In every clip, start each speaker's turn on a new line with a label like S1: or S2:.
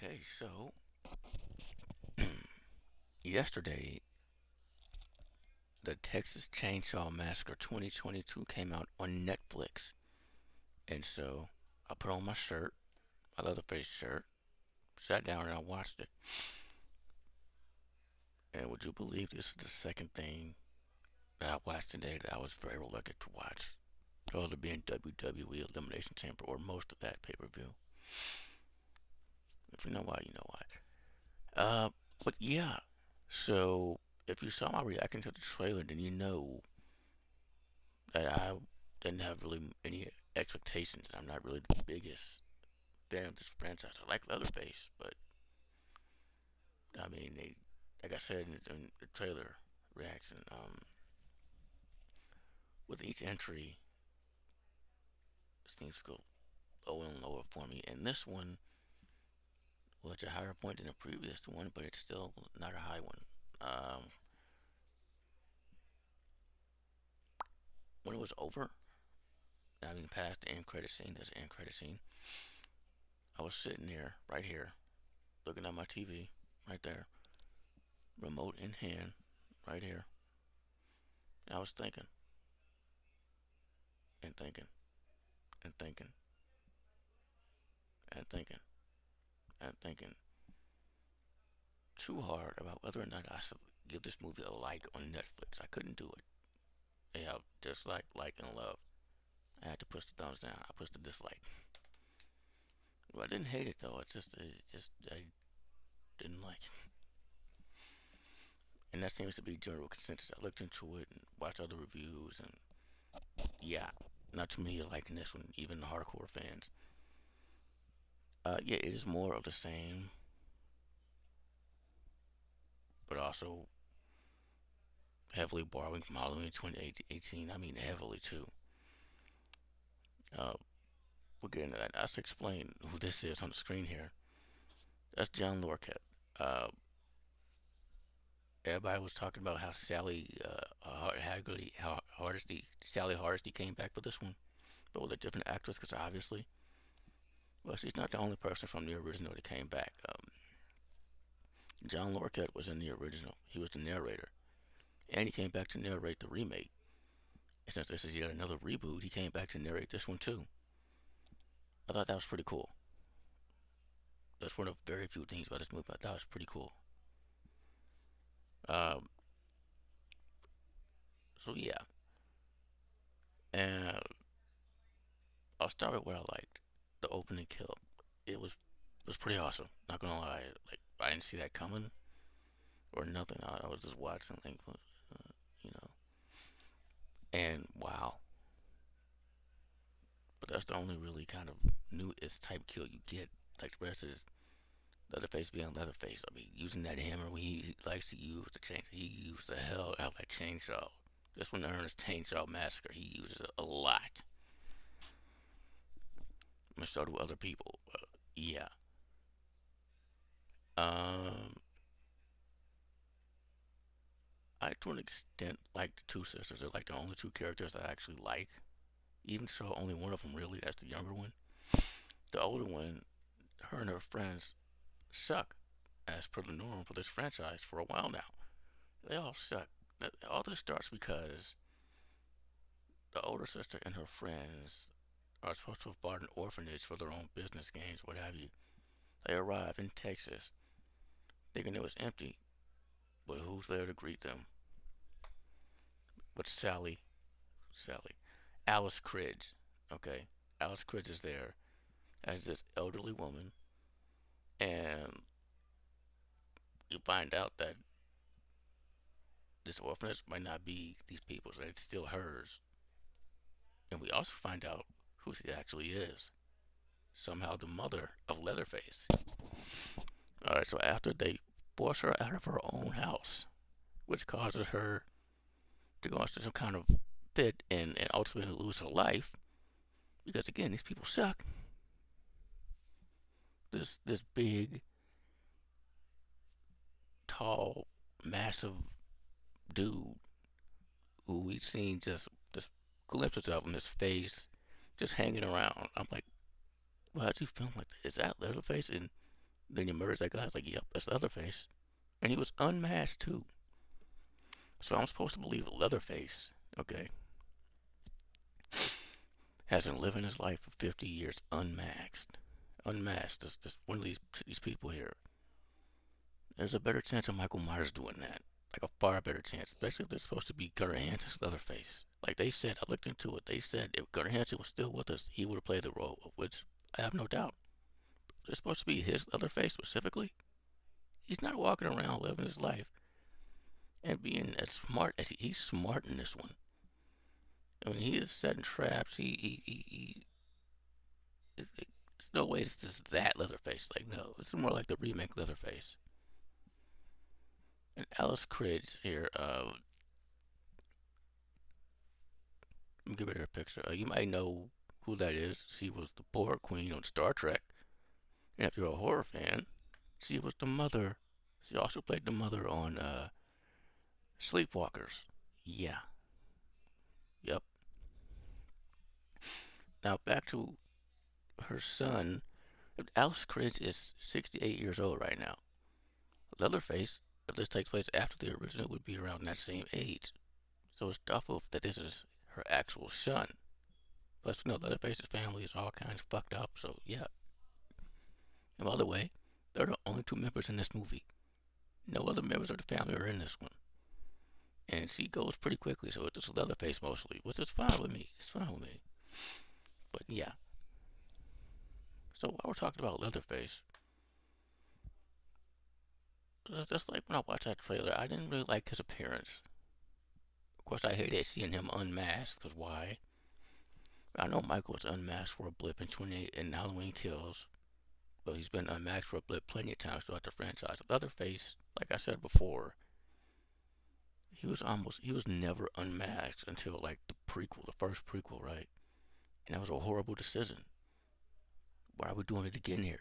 S1: Okay, so yesterday, the Texas Chainsaw Massacre 2022 came out on Netflix. And so I put on my shirt, my Leatherface shirt, sat down and I watched it. And would you believe this is the second thing that I watched today that I was very reluctant to watch? Other being WWE Elimination Chamber or most of that pay-per-view. If you know why, you know why. But yeah, so if you saw my reaction to the trailer, then you know that I didn't have really any expectations. I'm not really the biggest fan of this franchise. I like Leatherface, but I mean, like I said in the trailer reaction, with each entry, it seems to go lower and lower for me. And this one was a higher point than the previous one, but it's still not a high one. Um, when it was over, I mean, past the end credit scene, there's an end credit scene. I was sitting there, right here, looking at my TV, right there, remote in hand, right here. And I was thinking and thinking and thinking and thinking and thinking too hard about whether or not I should give this movie a like on Netflix. I couldn't do it. They have dislike, like, and love. I had to push the thumbs down. I pushed the dislike. Well, I didn't hate it though. I didn't like it, and that seems to be general consensus. I looked into it and watched other reviews, and yeah, not too many are liking this one, even the hardcore fans. Yeah, it is more of the same, but also heavily borrowing from Halloween 2018. I mean, heavily too. Uh, we'll get into that. I should explain who this is on the screen here. That's John Lorcat. Uh, Everybody was talking about how Sally Hardesty came back for this one, but with a different actress, because obviously, well, she's not the only person from the original that came back. John Lorcat was in the original. He was the narrator, and he came back to narrate the remake. And since this is yet another reboot, he came back to narrate this one too. I thought that was pretty cool. That's one of the very few things about this movie I thought was pretty cool. Um, so yeah, and I'll start with what I liked. The opening kill. It was pretty awesome. Not gonna lie, like I didn't see that coming or nothing. I was just watching, like, you know, and wow. But that's the only really kind of new is type kill you get. Like the rest is Leatherface being Leatherface. I mean, using that hammer when he likes to use the chainsaw. He used the hell out of that chainsaw. This one earns Chainsaw Massacre. He uses it a lot. I'm gonna start with other people. Yeah. Um, I to an extent like the two sisters. They're like the only two characters I actually like. Even so, only one of them really. That's the younger one. The older one, her and her friends suck, as per the norm for this franchise for a while now. They all suck. All this starts because the older sister and her friends are supposed to have bought an orphanage for their own business gains, what have you. They arrive in Texas thinking it was empty, but who's there to greet them? But Sally, Alice Cridge. Okay, Alice Cridge is there as this elderly woman, and you find out that this orphanage might not be these people's, it's still hers. And we also find out who she actually is. Somehow the mother of Leatherface. Alright, so after they force her out of her own house, which causes her to go into some kind of fit and ultimately lose her life, because again, these people suck. This big, tall, massive dude who we've seen just glimpses of him, his face just hanging around. I'm like, why'd you film like that? Is that Leatherface? And Then he murders that guy. It's like, yep, that's Leatherface. And he was unmasked too. So I'm supposed to believe Leatherface, okay, has been living his life for 50 years unmasked. Unmasked. This one of these people here. There's a better chance of Michael Myers doing that. Like a far better chance. Especially if they're supposed to be Gunnar Hansen's Leatherface. Like they said, I looked into it. They said if Gunnar Hansen was still with us, he would have played the role, of which I have no doubt. It's supposed to be his Leatherface specifically. He's not walking around living his life and being as smart as he's smart in this one. I mean, he is setting traps. It's no way it's just that Leatherface. Like, no, it's more like the remake Leatherface. And Alice Cridge here, let me give her a picture. You might know who that is. She was the Boar Queen on Star Trek. And if you're a horror fan, she was the mother. She also played the mother on Sleepwalkers. Yeah, yep. Now back to her son. Alice Cridge is 68 years old right now. Leatherface, if this takes place after the original, would be around that same age. So it's doubtful that this is her actual son. Plus, you know, Leatherface's family is all kinds of fucked up, so yeah. And by the way, they're the only two members in this movie. No other members of the family are in this one. And she goes pretty quickly, so it's just Leatherface mostly, which is fine with me. It's fine with me. But yeah. So while we're talking about Leatherface, just like when I watched that trailer, I didn't really like his appearance. Of course, I hated seeing him unmasked, because why? I know Michael was unmasked for a blip in 28 in Halloween Kills, but he's been unmasked for a blip plenty of times throughout the franchise. Leatherface, like I said before, he was never unmasked until like the prequel, the first prequel, right? And that was a horrible decision. Why are we doing it again here?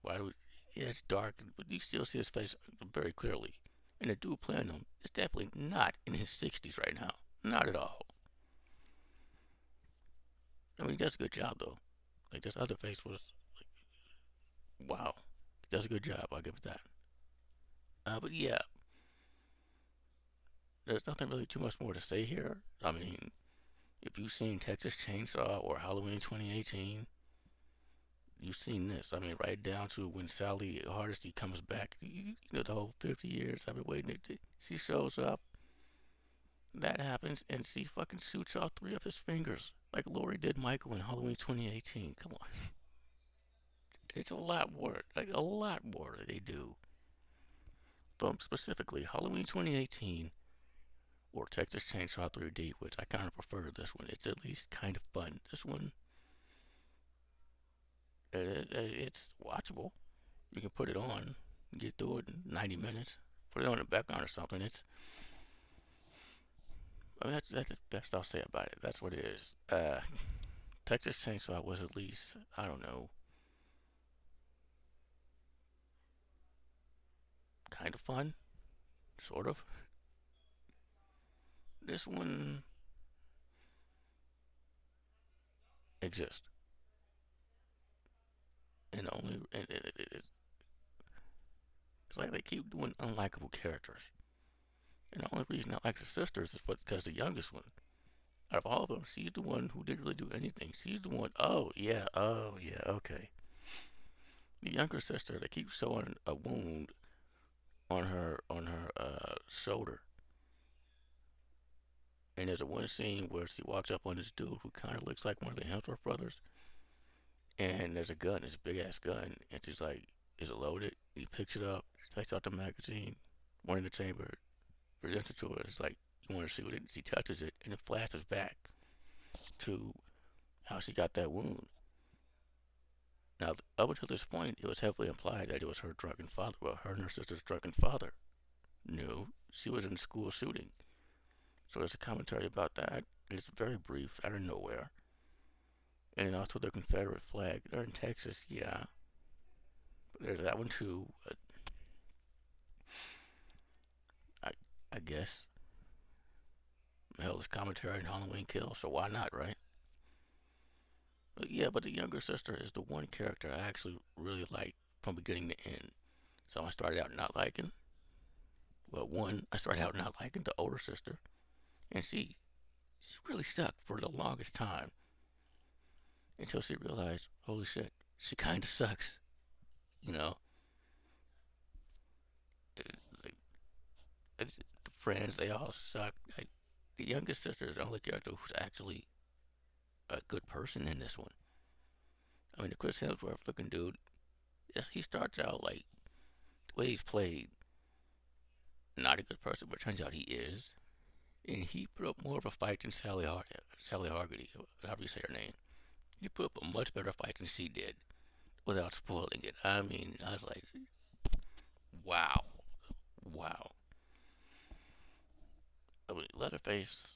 S1: Why do we, yeah, it's dark, but you still see his face very clearly. And the dude playing him is definitely not in his 60s right now. Not at all. I mean, he does a good job though. Like this other face was like, wow, he does a good job. I'll give it that. But yeah, there's nothing really too much more to say here. I mean, if you've seen Texas Chainsaw or Halloween 2018, you've seen this. I mean, right down to when Sally Hardesty comes back. You know, the whole 50 years I've been waiting. She shows up. That happens, and she fucking shoots off three of his fingers, like Laurie did Michael in Halloween 2018. Come on, it's a lot more, like a lot more that they do. From specifically Halloween 2018 or Texas Chainsaw 3D, which I kind of prefer this one. It's at least kind of fun. This one, it's watchable. You can put it on, get through it in 90 minutes. Put it on the background or something. I mean, that's the best I'll say about it. That's what it is. Texas Chainsaw was at least, I don't know, kind of fun, sort of. This one exists, and only and it's like they keep doing unlikable characters. And the only reason I like the sisters is because the youngest one, out of all of them, she's the one who didn't really do anything. She's the one. Oh yeah, okay. The younger sister, they keep showing a wound on her shoulder. And there's a one scene where she walks up on this dude who kind of looks like one of the Hemsworth brothers, and there's a gun, this big ass gun, and she's like, "Is it loaded?" He picks it up, takes out the magazine, one in the chamber, presents it to her. It's like, "You want to shoot it?" She touches it, and it flashes back to how she got that wound. Now, up until this point, it was heavily implied that it was her drunken father, well, her and her sister's drunken father. No, she was in school shooting. So there's a commentary about that. It's very brief, out of nowhere. And then also the Confederate flag. They're in Texas, yeah. But there's that one too. I, I guess. Hell, it's commentary on Halloween Kill, so why not, right? But yeah, but the younger sister is the one character I actually really like. from beginning to end. So I started out not liking, well, one, I started out not liking the older sister, and she really stuck for the longest time until she realized, holy shit, she kind of sucks. You know, like, the friends, they all suck. Like, the youngest sister is the only character who's actually a good person in this one. I mean, the Chris Hemsworth looking dude, yes, he starts out like the way he's played, not a good person, but it turns out he is. And he put up more of a fight than Sally Hargity, however you say her name. He put up a much better fight than she did without spoiling it. I mean, I was like, wow, wow. I mean, Leatherface,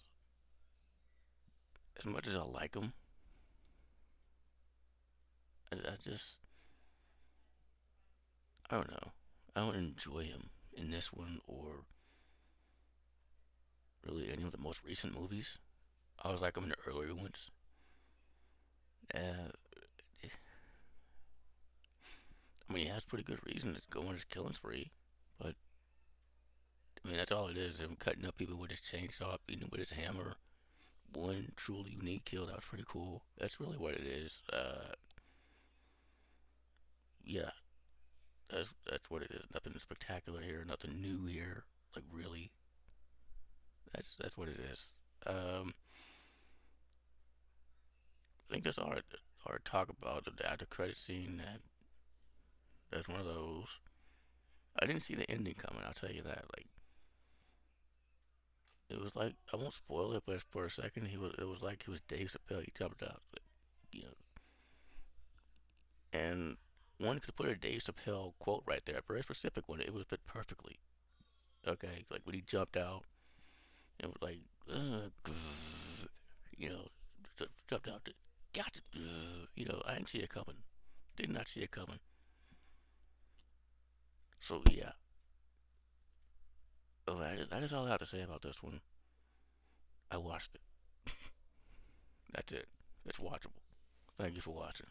S1: as much as I like him, I just, I don't know. I don't enjoy him in this one or really any of the most recent movies. I was like him in the earlier ones. Uh, I mean, he has pretty good reason to go on his killing spree, but I mean, that's all it is. Him cutting up people with his chainsaw, beating them with his hammer. One truly unique kill that was pretty cool. That's really what it is. Yeah, that's what it is. Nothing spectacular here. Nothing new here. Like really, that's what it is. Um, I think that's all our talk about the after credit scene. That's one of those. I didn't see the ending coming. I'll tell you that. Like it was like I won't spoil it, but for a second he was. It was like he was Dave Chappelle. He jumped out. Like, you know, and one could put a Dave Chappelle quote right there, a very specific one. It would fit perfectly. Okay, like when he jumped out, it was like, you know, jumped out. Got it. You know, I didn't see it coming. Did not see it coming. So yeah, that is all I have to say about this one. I watched it. That's it. It's watchable. Thank you for watching.